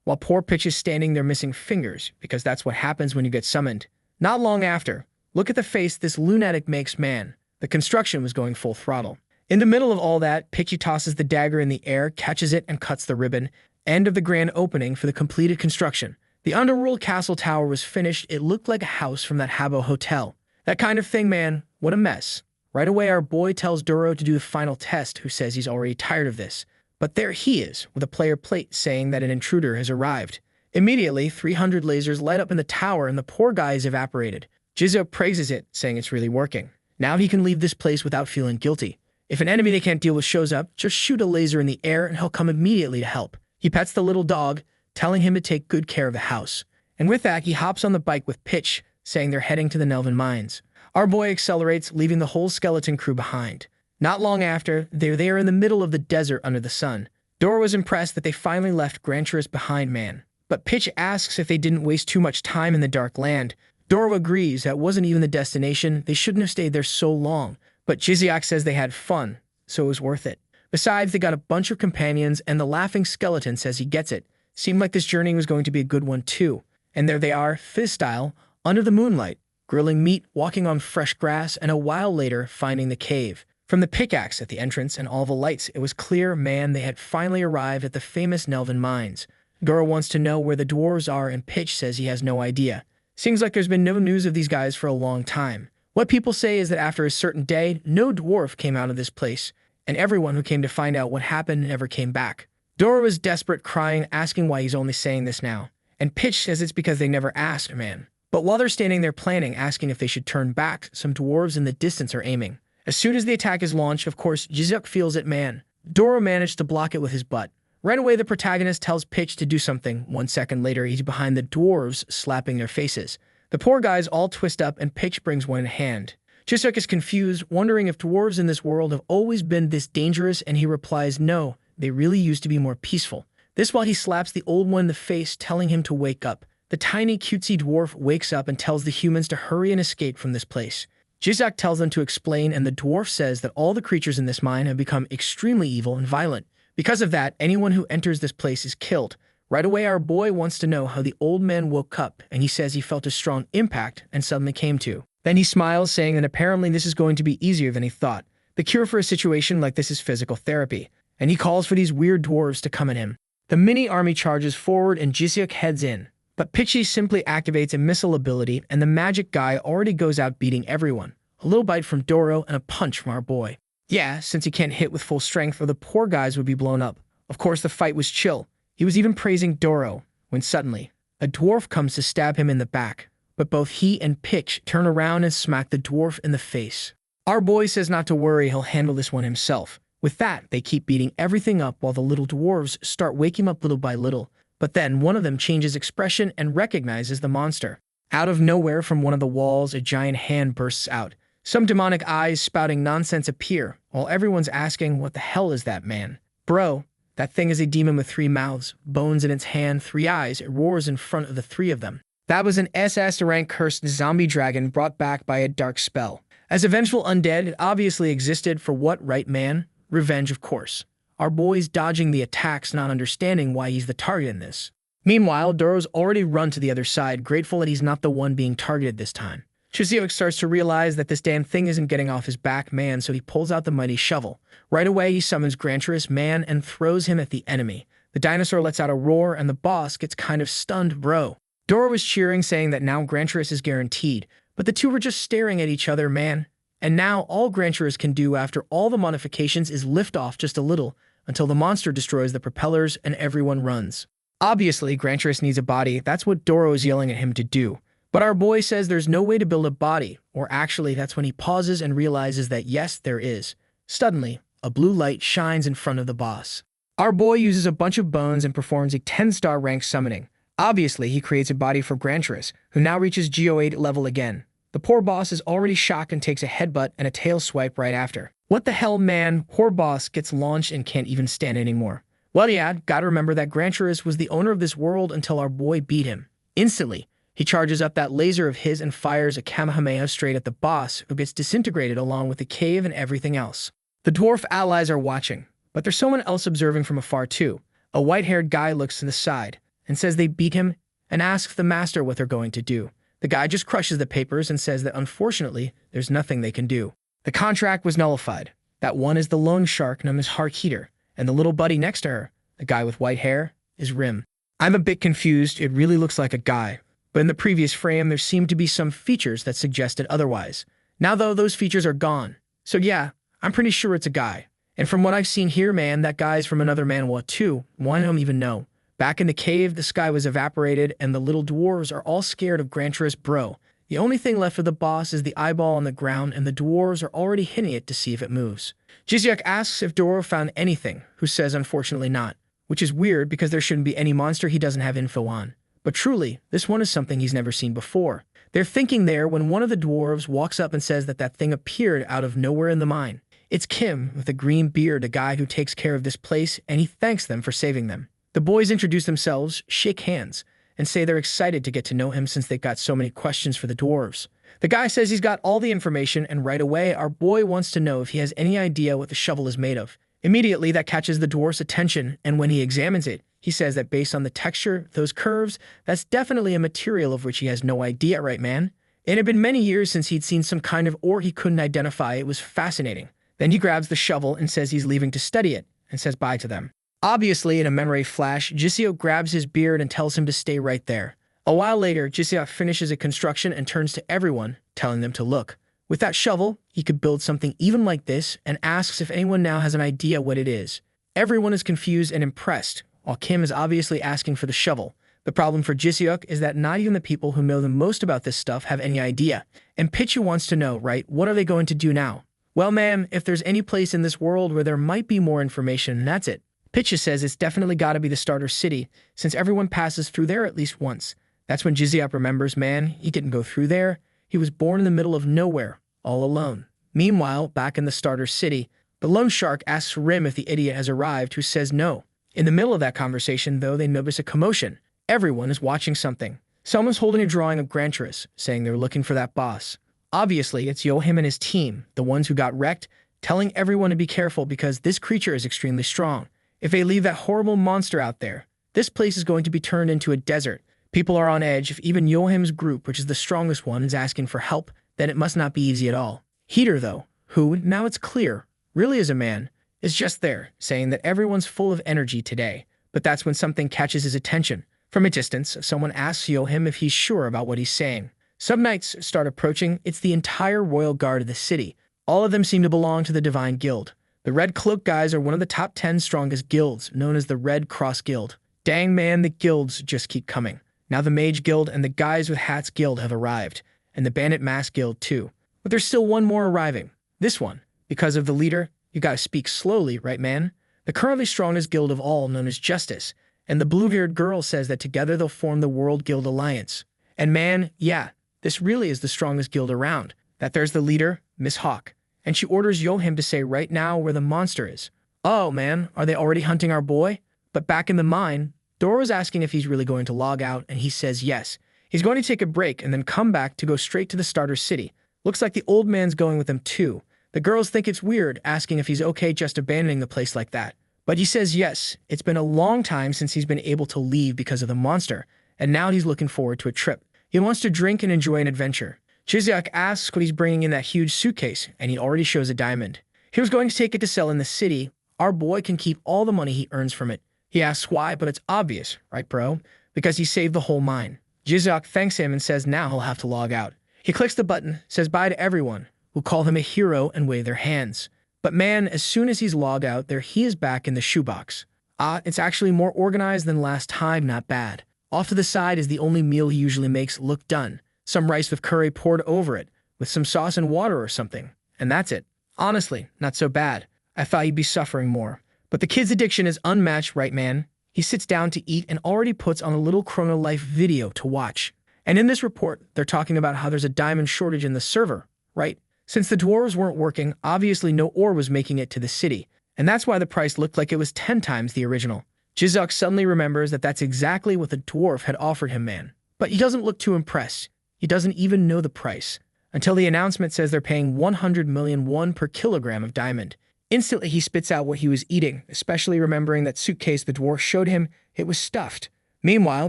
while poor Pitch is standing there missing fingers, because that's what happens when you get summoned. Not long after, look at the face this lunatic makes, man. The construction was going full throttle. In the middle of all that, Pitchy tosses the dagger in the air, catches it, and cuts the ribbon. End of the grand opening for the completed construction. The underworld castle tower was finished. It looked like a house from that Habbo hotel. That kind of thing, man. What a mess. Right away, our boy tells Doro to do the final test, who says he's already tired of this. But there he is, with a player plate saying that an intruder has arrived. Immediately, 300 lasers light up in the tower and the poor guy is evaporated. Jizo praises it, saying it's really working. Now he can leave this place without feeling guilty. If an enemy they can't deal with shows up, just shoot a laser in the air and he'll come immediately to help. He pets the little dog, telling him to take good care of the house. And with that, he hops on the bike with Pitch, saying they're heading to the Nelvin mines. Our boy accelerates, leaving the whole skeleton crew behind. Not long after, they're there in the middle of the desert under the sun. Dora was impressed that they finally left Granturus behind, man. But Pitch asks if they didn't waste too much time in the dark land. Dora agrees that wasn't even the destination, they shouldn't have stayed there so long. But Jizyuk says they had fun, so it was worth it. Besides, they got a bunch of companions, and the laughing skeleton says he gets it. Seemed like this journey was going to be a good one too. And there they are, Fizz style, under the moonlight, grilling meat, walking on fresh grass, and a while later finding the cave. From the pickaxe at the entrance and all the lights, it was clear, man, they had finally arrived at the famous Nelvin mines. Dora wants to know where the dwarves are, and Pitch says he has no idea. Seems like there's been no news of these guys for a long time. What people say is that after a certain day, no dwarf came out of this place, and everyone who came to find out what happened never came back. Dora was desperate, crying, asking why he's only saying this now. And Pitch says it's because they never asked, man. But while they're standing there planning, asking if they should turn back, some dwarves in the distance are aiming. As soon as the attack is launched, of course, Jizyuk feels it, man. Dora managed to block it with his butt. Right away, the protagonist tells Pitch to do something. 1 second later, he's behind the dwarves, slapping their faces. The poor guys all twist up, and Pitch brings one in hand. Jizyuk is confused, wondering if dwarves in this world have always been this dangerous, and he replies, no, they really used to be more peaceful. This while he slaps the old one in the face, telling him to wake up. The tiny, cutesy dwarf wakes up and tells the humans to hurry and escape from this place. Jizyuk tells them to explain, and the dwarf says that all the creatures in this mine have become extremely evil and violent. Because of that, anyone who enters this place is killed. Right away, our boy wants to know how the old man woke up, and he says he felt a strong impact and suddenly came to. Then he smiles, saying that apparently this is going to be easier than he thought. The cure for a situation like this is physical therapy, and he calls for these weird dwarves to come at him. The mini army charges forward and Jiseok heads in, but Pitchy simply activates a missile ability and the magic guy already goes out beating everyone. A little bite from Doro and a punch from our boy. Yeah, since he can't hit with full strength or the poor guys would be blown up. Of course, the fight was chill. He was even praising Doro, when suddenly, a dwarf comes to stab him in the back. But both he and Pitch turn around and smack the dwarf in the face. Our boy says not to worry, he'll handle this one himself. With that, they keep beating everything up while the little dwarves start waking up little by little. But then one of them changes expression and recognizes the monster. Out of nowhere from one of the walls, a giant hand bursts out. Some demonic eyes spouting nonsense appear, while everyone's asking, what the hell is that, man? Bro, that thing is a demon with 3 mouths, bones in its hand, 3 eyes. It roars in front of the 3 of them. That was an SS rank cursed zombie dragon brought back by a dark spell. As a vengeful undead, it obviously existed for what, right, man? Revenge, of course. Our boy's dodging the attacks, not understanding why he's the target in this. Meanwhile, Doro's already run to the other side, grateful that he's not the one being targeted this time. Chiseok starts to realize that this damn thing isn't getting off his back, man, so he pulls out the mighty shovel. Right away, he summons Granturus, man, and throws him at the enemy. The dinosaur lets out a roar, and the boss gets kind of stunned, bro. Doro was cheering, saying that now Granturus is guaranteed, but the two were just staring at each other, man. And now all Granturus can do after all the modifications is lift off just a little until the monster destroys the propellers and everyone runs. Obviously, Granturus needs a body. That's what Doro is yelling at him to do. But our boy says there's no way to build a body, or actually that's when he pauses and realizes that yes, there is. Suddenly, a blue light shines in front of the boss. Our boy uses a bunch of bones and performs a 10-star rank summoning. Obviously, he creates a body for Granturus, who now reaches Geo8 level again. The poor boss is already shocked and takes a headbutt and a tail swipe right after. What the hell, man? Poor boss gets launched and can't even stand anymore. Well, yeah, gotta remember that Granturus was the owner of this world until our boy beat him. Instantly, he charges up that laser of his and fires a Kamehameha straight at the boss, who gets disintegrated along with the cave and everything else. The dwarf allies are watching, but there's someone else observing from afar too. A white-haired guy looks to the side and says they beat him and asks the master what they're going to do. The guy just crushes the papers and says that unfortunately, there's nothing they can do. The contract was nullified. That one is the lone shark known as Harkeeter, and the little buddy next to her, the guy with white hair, is Rim. I'm a bit confused, it really looks like a guy. But in the previous frame, there seemed to be some features that suggested otherwise. Now though, those features are gone. So yeah, I'm pretty sure it's a guy. And from what I've seen here, man, that guy's from another manhwa too. One I don't even know. Back in the cave, the sky was evaporated, and the little dwarves are all scared of Granturus, bro. The only thing left for the boss is the eyeball on the ground, and the dwarves are already hitting it to see if it moves. Jiseok asks if Doro found anything, who says unfortunately not. Which is weird because there shouldn't be any monster he doesn't have info on. But truly, this one is something he's never seen before. They're thinking there when one of the dwarves walks up and says that that thing appeared out of nowhere in the mine. It's Kim, with a green beard, a guy who takes care of this place, and he thanks them for saving them. The boys introduce themselves, shake hands, and say they're excited to get to know him since they've got so many questions for the dwarves. The guy says he's got all the information, and right away, our boy wants to know if he has any idea what the shovel is made of. Immediately, that catches the dwarf's attention, and when he examines it, he says that based on the texture, those curves, that's definitely a material of which he has no idea, right, man? It had been many years since he'd seen some kind of ore he couldn't identify. It was fascinating. Then he grabs the shovel and says he's leaving to study it, and says bye to them. Obviously, in a memory flash, Jiseok grabs his beard and tells him to stay right there. A while later, Jiseok finishes a construction and turns to everyone, telling them to look. With that shovel, he could build something even like this and asks if anyone now has an idea what it is. Everyone is confused and impressed, while Kim is obviously asking for the shovel. The problem for Jiseok is that not even the people who know the most about this stuff have any idea. And Pichu wants to know, right, what are they going to do now? Well, ma'am, if there's any place in this world where there might be more information, that's it. Pitcha says it's definitely got to be the starter city, since everyone passes through there at least once. That's when Jiseok remembers, man, he didn't go through there. He was born in the middle of nowhere, all alone. Meanwhile, back in the starter city, the lone shark asks Rim if the idiot has arrived, who says no. In the middle of that conversation, though, they notice a commotion. Everyone is watching something. Someone's holding a drawing of Granturus, saying they're looking for that boss. Obviously, it's Yohim and his team, the ones who got wrecked, telling everyone to be careful because this creature is extremely strong. If they leave that horrible monster out there, this place is going to be turned into a desert. People are on edge if even Yohim's group, which is the strongest one, is asking for help. then it must not be easy at all. Heater, though, who, now it's clear, really is a man, is just there, saying that everyone's full of energy today. But that's when something catches his attention. From a distance, someone asks Yohim if he's sure about what he's saying. Some knights start approaching. It's the entire royal guard of the city. All of them seem to belong to the Divine Guild. The Red Cloak guys are one of the top 10 strongest guilds, known as the Red Cross Guild. Dang man, the guilds just keep coming. Now the Mage Guild and the Guys with Hats Guild have arrived, and the Bandit Mask Guild too. But there's still one more arriving. This one. Because of the leader, you gotta speak slowly, right man? The currently strongest guild of all, known as Justice, and the blue-haired girl says that together they'll form the World Guild Alliance. And man, yeah, this really is the strongest guild around. That there's the leader, Miss Hawk, and she orders Yohim to say right now where the monster is. Oh man, are they already hunting our boy? But back in the mine, Doro's asking if he's really going to log out, and he says yes. He's going to take a break and then come back to go straight to the starter city. Looks like the old man's going with him too. The girls think it's weird, asking if he's okay just abandoning the place like that. But he says yes, it's been a long time since he's been able to leave because of the monster, and now he's looking forward to a trip. He wants to drink and enjoy an adventure. Jizyuk asks what he's bringing in that huge suitcase, and he already shows a diamond. He was going to take it to sell in the city. Our boy can keep all the money he earns from it. He asks why, but it's obvious, right bro? Because he saved the whole mine. Jizyuk thanks him and says now he'll have to log out. He clicks the button, says bye to everyone, who call him a hero and wave their hands. But man, as soon as he's logged out, there he is back in the shoebox. It's actually more organized than last time, not bad. Off to the side is the only meal he usually makes look done. Some rice with curry poured over it, with some sauce and water or something. And that's it. Honestly, not so bad. I thought he'd be suffering more. But the kid's addiction is unmatched, right man? He sits down to eat and already puts on a little Chrono Life video to watch. And in this report, they're talking about how there's a diamond shortage in the server, right? Since the dwarves weren't working, obviously no ore was making it to the city. And that's why the price looked like it was 10 times the original. Jizyuk suddenly remembers that that's exactly what the dwarf had offered him, man. But he doesn't look too impressed. He doesn't even know the price. Until the announcement says they're paying 100 million won per kilogram of diamond. Instantly, he spits out what he was eating, especially remembering that suitcase the dwarf showed him. It was stuffed. Meanwhile,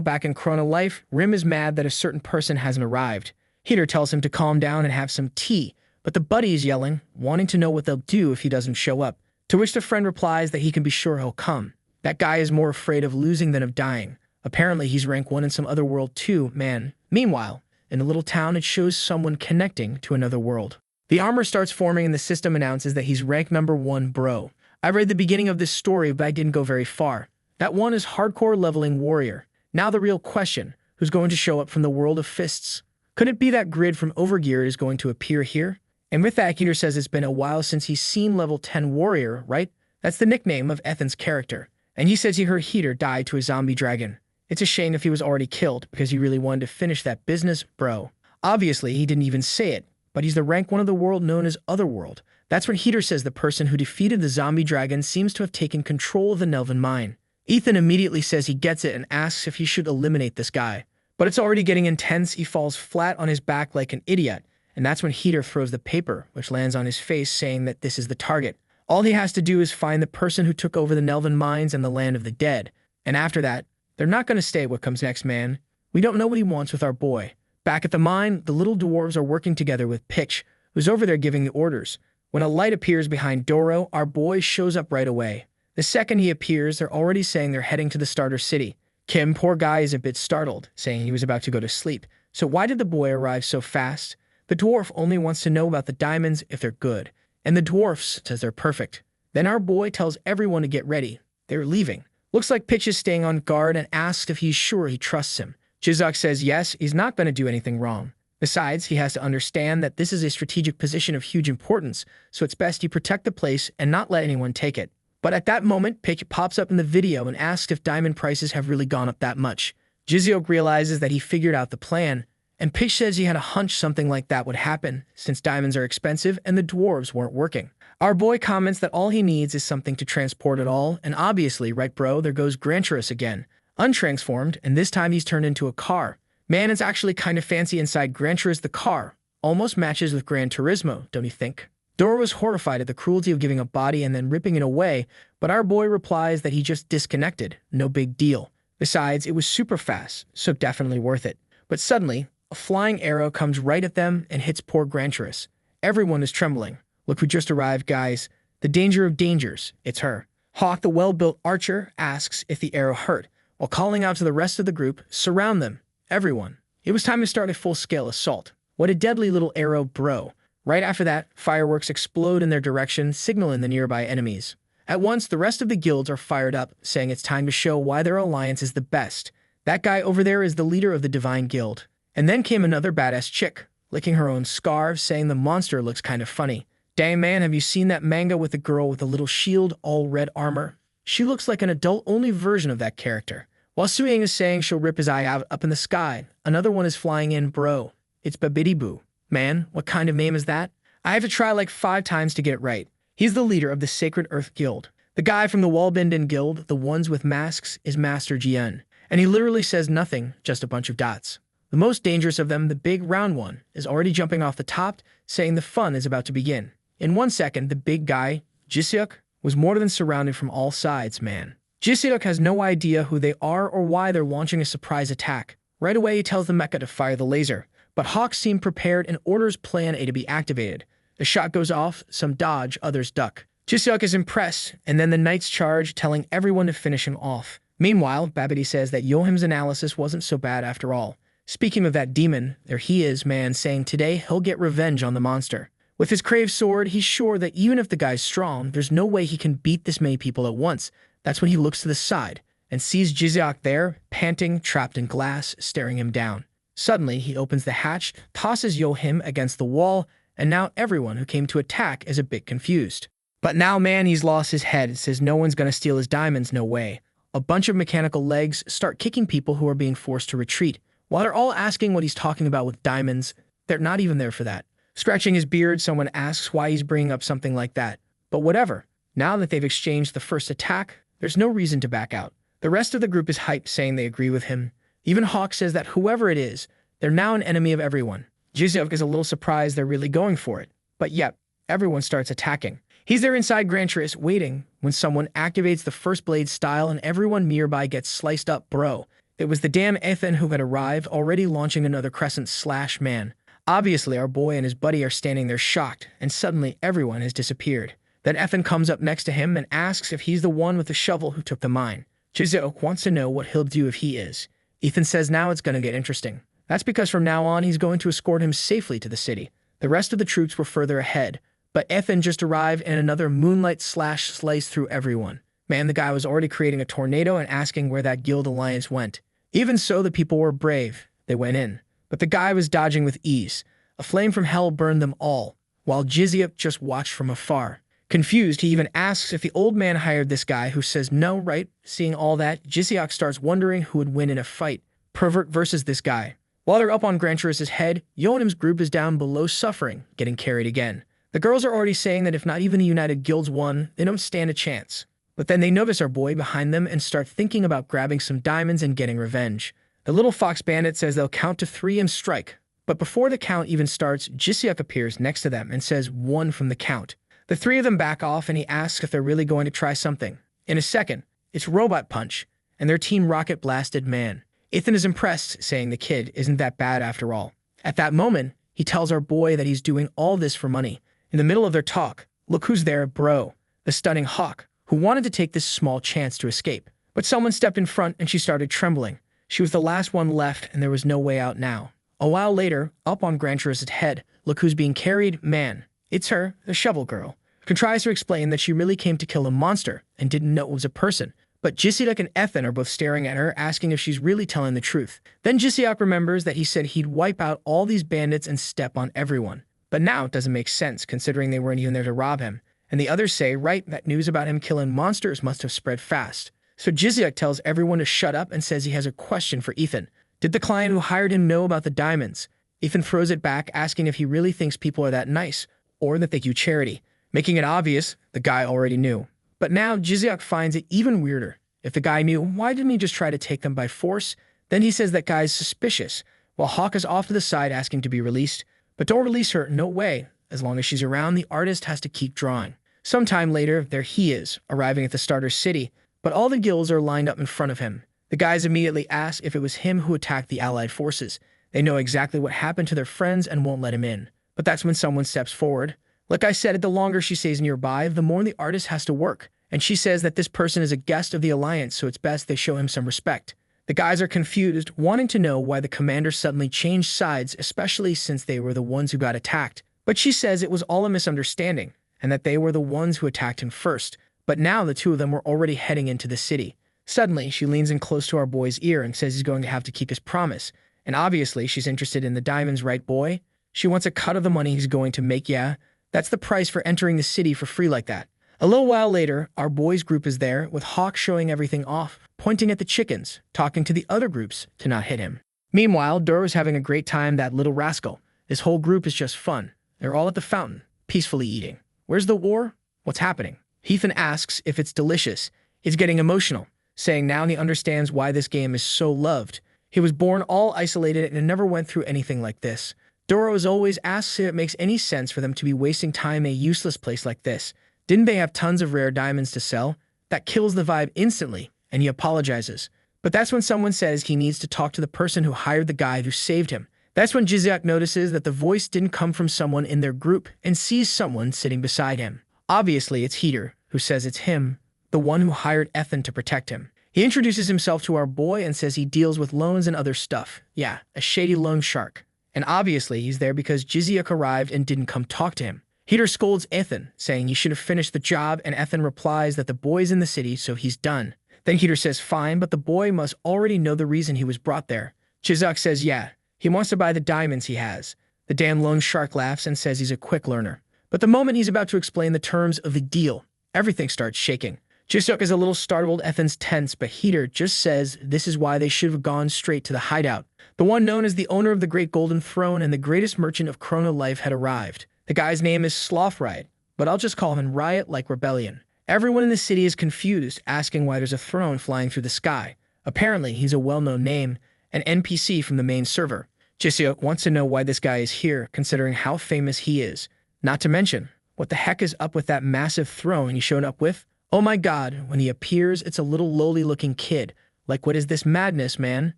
back in Chrono Life, Rim is mad that a certain person hasn't arrived. Heater tells him to calm down and have some tea, but the buddy is yelling, wanting to know what they'll do if he doesn't show up, to which the friend replies that he can be sure he'll come. That guy is more afraid of losing than of dying. Apparently, he's rank 1 in some other world too, man. Meanwhile, in a little town, it shows someone connecting to another world. The armor starts forming and the system announces that he's rank number 1 bro. I read the beginning of this story, but I didn't go very far. That one is hardcore leveling warrior. Now the real question, who's going to show up from the world of fists? Could it be that Grid from Overgear is going to appear here? And with that, Heater says it's been a while since he's seen level 10 warrior, right? That's the nickname of Ethan's character. And he says he heard Heater die to a zombie dragon. It's a shame if he was already killed, because he really wanted to finish that business, bro. Obviously, he didn't even say it, but he's the rank 1 of the world known as Otherworld. That's when Heater says the person who defeated the zombie dragon seems to have taken control of the Nelvin mine. Ethan immediately says he gets it and asks if he should eliminate this guy. But it's already getting intense. He falls flat on his back like an idiot, and that's when Heater throws the paper, which lands on his face, saying that this is the target. All he has to do is find the person who took over the Nelvin mines and the land of the dead. And after that, they're not going to stay what comes next, man. We don't know what he wants with our boy. Back at the mine, the little dwarves are working together with Pitch, who's over there giving the orders. When a light appears behind Doro, our boy shows up right away. The second he appears, they're already saying they're heading to the starter city. Kim, poor guy, is a bit startled, saying he was about to go to sleep. So why did the boy arrive so fast? The dwarf only wants to know about the diamonds if they're good. And the dwarf says they're perfect. Then our boy tells everyone to get ready. They're leaving. Looks like Pitch is staying on guard and asks if he's sure he trusts him. Jizyuk says yes, he's not going to do anything wrong. Besides, he has to understand that this is a strategic position of huge importance, so it's best he protect the place and not let anyone take it. But at that moment, Pitch pops up in the video and asks if diamond prices have really gone up that much. Jizyuk realizes that he figured out the plan, and Pitch says he had a hunch something like that would happen, since diamonds are expensive and the dwarves weren't working. Our boy comments that all he needs is something to transport it all, and obviously, right bro, there goes Granturus again. Untransformed, and this time he's turned into a car. Man, it's actually kind of fancy inside Granturus the car. Almost matches with Gran Turismo, don't you think? Dora was horrified at the cruelty of giving a body and then ripping it away, but our boy replies that he just disconnected. No big deal. Besides, it was super fast, so definitely worth it. But suddenly, a flying arrow comes right at them and hits poor Granturus. Everyone is trembling. Look who just arrived, guys. The danger of dangers. It's her. Hawk, the well-built archer, asks if the arrow hurt, while calling out to the rest of the group, surround them. Everyone. It was time to start a full-scale assault. What a deadly little arrow, bro. Right after that, fireworks explode in their direction, signaling the nearby enemies. At once, the rest of the guilds are fired up, saying it's time to show why their alliance is the best. That guy over there is the leader of the Divine Guild. And then came another badass chick, licking her own scarf, saying the monster looks kind of funny. Dang man, have you seen that manga with the girl with the little shield, all red armor? She looks like an adult-only version of that character. While Suying is saying she'll rip his eye out up in the sky, another one is flying in, bro. It's Babidi-Boo. Man, what kind of name is that? I have to try like 5 times to get it right. He's the leader of the Sacred Earth Guild. The guy from the Wallbinden Guild, the ones with masks, is Master Jian. And he literally says nothing, just a bunch of dots. The most dangerous of them, the big round one, is already jumping off the top, saying the fun is about to begin. In 1 second, the big guy, Jiseok, was more than surrounded from all sides, man. Jiseok has no idea who they are or why they're launching a surprise attack. Right away, he tells the mecha to fire the laser. But Hawk seemed prepared and orders Plan A to be activated. The shot goes off, some dodge, others duck. Jiseok is impressed, and then the knights charge, telling everyone to finish him off. Meanwhile, Babidi says that Yohim's analysis wasn't so bad after all. Speaking of that demon, there he is, man, saying today he'll get revenge on the monster. With his Crave sword, he's sure that even if the guy's strong, there's no way he can beat this many people at once. That's when he looks to the side and sees Jiseok there, panting, trapped in glass, staring him down. Suddenly, he opens the hatch, tosses Yohim against the wall, and now everyone who came to attack is a bit confused. But now, man, he's lost his head, says no one's gonna steal his diamonds, no way. A bunch of mechanical legs start kicking people who are being forced to retreat. While they're all asking what he's talking about with diamonds, they're not even there for that. Scratching his beard, someone asks why he's bringing up something like that. But whatever. Now that they've exchanged the first attack, there's no reason to back out. The rest of the group is hyped, saying they agree with him. Even Hawk says that whoever it is, they're now an enemy of everyone. Jiseok is a little surprised they're really going for it. But yep, everyone starts attacking. He's there inside Granturus, waiting, when someone activates the first blade style and everyone nearby gets sliced up, bro. It was the damn Ethan who had arrived, already launching another crescent slash, man. Obviously, our boy and his buddy are standing there shocked, and suddenly everyone has disappeared. Then Ethan comes up next to him and asks if he's the one with the shovel who took the mine. Jiseok wants to know what he'll do if he is. Ethan says now it's gonna get interesting. That's because from now on, he's going to escort him safely to the city. The rest of the troops were further ahead, but Ethan just arrived and another moonlight slash sliced through everyone. Man, the guy was already creating a tornado and asking where that guild alliance went. Even so, the people were brave. They went in. But the guy was dodging with ease. A flame from hell burned them all, while Jiseok just watched from afar. Confused, he even asks if the old man hired this guy, who says no, right? Seeing all that, Jiseok starts wondering who would win in a fight. Pervert versus this guy. While they're up on Granturus' head, Yohanim's group is down below suffering, getting carried again. The girls are already saying that if not even the United Guilds won, they don't stand a chance. But then they notice our boy behind them and start thinking about grabbing some diamonds and getting revenge. The little fox bandit says they'll count to 3 and strike. But before the count even starts, Jiseok appears next to them and says 1 from the count. The 3 of them back off and he asks if they're really going to try something. In a second, it's Robot Punch, and their team rocket blasted man. Ethan is impressed, saying the kid isn't that bad after all. At that moment, he tells our boy that he's doing all this for money. In the middle of their talk, look who's there, bro. The stunning Hawk, who wanted to take this small chance to escape. But someone stepped in front and she started trembling. She was the last one left and there was no way out now. A while later, up on Granturus' head, look who's being carried, man. It's her, the shovel girl, who tries to explain that she really came to kill a monster and didn't know it was a person. But Jiseok and Ethan are both staring at her, asking if she's really telling the truth. Then Jiseok remembers that he said he'd wipe out all these bandits and step on everyone. But now it doesn't make sense, considering they weren't even there to rob him. And the others say, right, that news about him killing monsters must have spread fast. So Jiseok tells everyone to shut up and says he has a question for Ethan. Did the client who hired him know about the diamonds? Ethan throws it back, asking if he really thinks people are that nice, or that they do charity. Making it obvious, the guy already knew. But now Jiseok finds it even weirder. If the guy knew, why didn't he just try to take them by force? Then he says that guy's suspicious, while Hawk is off to the side asking to be released. But don't release her, no way. As long as she's around, the artist has to keep drawing. Sometime later, there he is, arriving at the starter city, but all the guilds are lined up in front of him. The guys immediately ask if it was him who attacked the allied forces. They know exactly what happened to their friends and won't let him in. But that's when someone steps forward. Like I said, the longer she stays nearby, the more the artist has to work. And she says that this person is a guest of the Alliance, so it's best they show him some respect. The guys are confused, wanting to know why the commander suddenly changed sides, especially since they were the ones who got attacked. But she says it was all a misunderstanding, and that they were the ones who attacked him first. But now the two of them were already heading into the city. Suddenly, she leans in close to our boy's ear and says he's going to have to keep his promise. And obviously, she's interested in the diamonds, right, boy? She wants a cut of the money he's going to make, yeah? That's the price for entering the city for free like that. A little while later, our boys' group is there, with Hawk showing everything off, pointing at the chickens, talking to the other groups to not hit him. Meanwhile, Doro's having a great time, that little rascal. This whole group is just fun. They're all at the fountain, peacefully eating. Where's the war? What's happening? Ethan asks if it's delicious. He's getting emotional, saying now he understands why this game is so loved. He was born all isolated and never went through anything like this. Doro as always asks if it makes any sense for them to be wasting time in a useless place like this. Didn't they have tons of rare diamonds to sell? That kills the vibe instantly, and he apologizes. But that's when someone says he needs to talk to the person who hired the guy who saved him. That's when Jizuak notices that the voice didn't come from someone in their group and sees someone sitting beside him. Obviously, it's Heater, who says it's him, the one who hired Ethan to protect him. He introduces himself to our boy and says he deals with loans and other stuff. Yeah, a shady loan shark. And obviously, he's there because Jizuak arrived and didn't come talk to him. Heater scolds Ethan, saying he should have finished the job, and Ethan replies that the boy's in the city, so he's done. Then Heater says fine, but the boy must already know the reason he was brought there. Jizuak says yeah, he wants to buy the diamonds he has. The damn loan shark laughs and says he's a quick learner. But the moment he's about to explain the terms of the deal, everything starts shaking. Jizuak is a little startled, Ethan's tense, but Heater just says this is why they should have gone straight to the hideout. The one known as the owner of the Great Golden Throne and the greatest merchant of Chrono Life had arrived. The guy's name is Sloth Riot, but I'll just call him Riot like Rebellion. Everyone in the city is confused, asking why there's a throne flying through the sky. Apparently, he's a well-known name, an NPC from the main server. Jizuak wants to know why this guy is here, considering how famous he is. Not to mention, what the heck is up with that massive throne he showed up with? Oh my god, when he appears, it's a little lowly-looking kid. Like, what is this madness, man?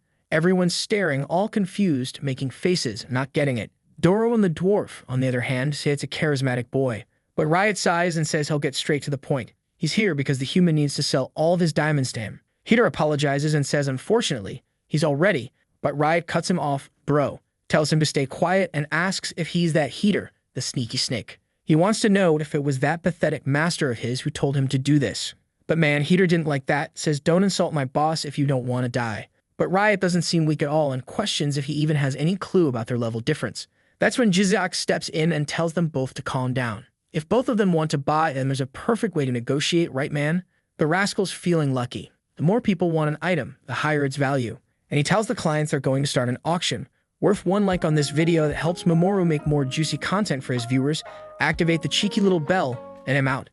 Everyone's staring, all confused, making faces, not getting it. Doro and the dwarf, on the other hand, say it's a charismatic boy. But Riot sighs and says he'll get straight to the point. He's here because the human needs to sell all of his diamonds to him. Heater apologizes and says unfortunately, he's all ready, but Riot cuts him off, bro, tells him to stay quiet and asks if he's that Heater, the sneaky snake. He wants to know if it was that pathetic master of his who told him to do this. But man, Heater didn't like that, says don't insult my boss if you don't want to die. But Riot doesn't seem weak at all and questions if he even has any clue about their level difference. That's when Jizuak steps in and tells them both to calm down. If both of them want to buy, then there's a perfect way to negotiate, right man? The rascal's feeling lucky. The more people want an item, the higher its value. And he tells the clients they're going to start an auction. Worth one like on this video that helps Mamoru make more juicy content for his viewers. Activate the cheeky little bell, and I'm out.